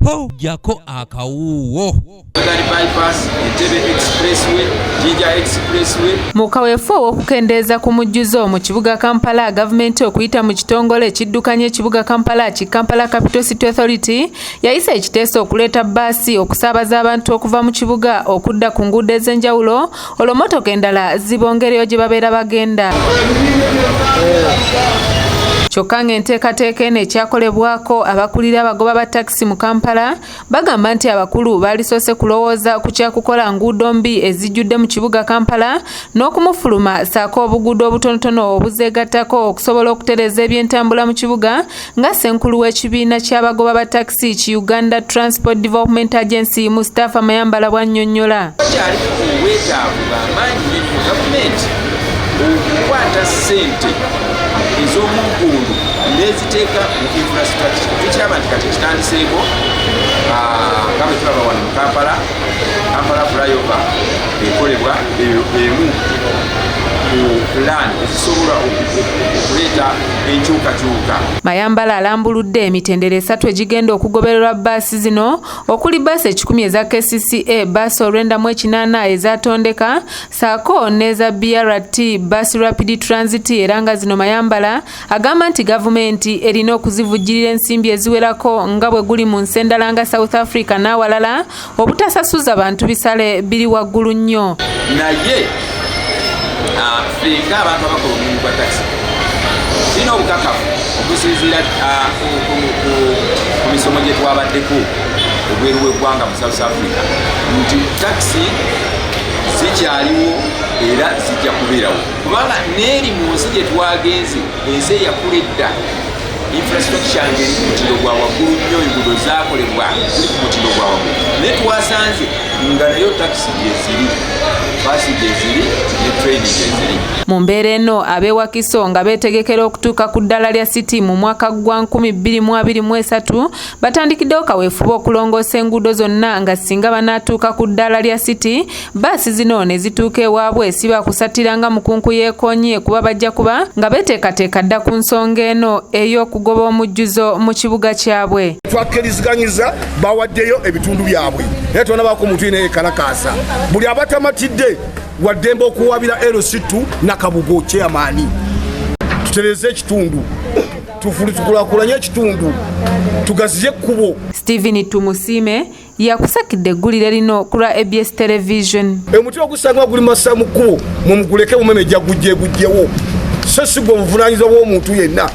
po jako akawuwo. Mu kaweefube w'okukendeeza ku mujjuzo mu kibuga Kampala, gavumenti okuyita mu kitongole ekiddukanya ekibuga Kampala ki Kampala Capital City Authority yayisa ekiteeso okuleeta bbaasi okusaabaza abantu okuva mu kibuga okudda ku nguudo ez'enjawulo olwo mmotoka endala zibongereyo gye babeera bagenda. Kyokka ng'enteekateeka eno ekyakolebwako abakulira abagoba ba takisi mu Kampala bagamba nti abakulu baalisoose kulowooza ku kyakukola nguudo mbi ezijjudde mu kibuga Kampala n'okumufuluma ssaako obuguudo obutonotono obuzeegattako okusobola okutereeza ebyentambula mu kibuga nga ssenkulu w'ekibiina ky'abagoba ba takisi ki Uganda Transport Development Agency Mustafa Mayambala bw'annyonnyola. Okukwata ssente ez'omugundu neziteeka mu infrastructure tukiraba nti kati kitandiseeko nga bwe tulaba wano mu Kampala flyover ekolebwa emu ku plan ezisobola okuleeta enkyukakyuka. Mayambala alambuludde emitendera 3 egigenda okugobererwa bbaasi zino okuli bbaasi 10 eza KCCA, bbaasi olwendamu 8 ezatondeka ssaako n'eza BRT bbaasi Rapid Transit era nga zino Mayambala agamba nti gavumenti erina okuzivujjirira ensimbi eziwerako nga bwe guli mu nsi endala nga South Africa n'awalala obutasasuza bantu bisale biri waggulu nnyo. Naye fenga abantu abakola omulimu gwa takisi tulina obukakafu okusinziira ku misomo gye twabaddeko obweru bw'eggwanga mu South Africa nti takisi zikyaliwo era zijja kubeerawo kubanga n'eri mu nsi gye twagenze ensi eyakula edda infrastructure ngeri ku mutindo gwa waggulu nnyo, enguudo zaakolebwa ziri ku mutindo gwa waggulu naye twasanze nga nayo takisi gyeziri baasi gyeziri ne treni gyeziri. Mu mbeera eno ab'ewakiso nga beetegekera okutuuka ku ddala lya City mu mwaka gwa 2023 batandikiddewo kaweefube okulongoosa enguudo zonna nga singa banaatuuka ku ddala lya City bbaasi zino ne zituuka ewaabwe si bakusatira nga mukunku yeekoonye kuba bajja kuba nga beeteekateeka dda ku nsonga eno ey'okugoba omujjuzo mu kibuga kyabwe. Twakkirizganyiza bawaddeyo ebitundu byabwe naye tonabako muntu yina yekalakaasa buli abatamatidde waddembe okuwabira LC2 nakabugo kyamaani tutereze ekitundu tukulakulanye ekitundu tugaziye ekkubo. Stephen Tumusiime yakusakidde eggulire lino ku lwa ABS Television. Omuti ogusanga guli massa mu kkubo mumuguleke mumeme jagujjewo so si gwe obuvunaanyizibwa bw'omuntu yenna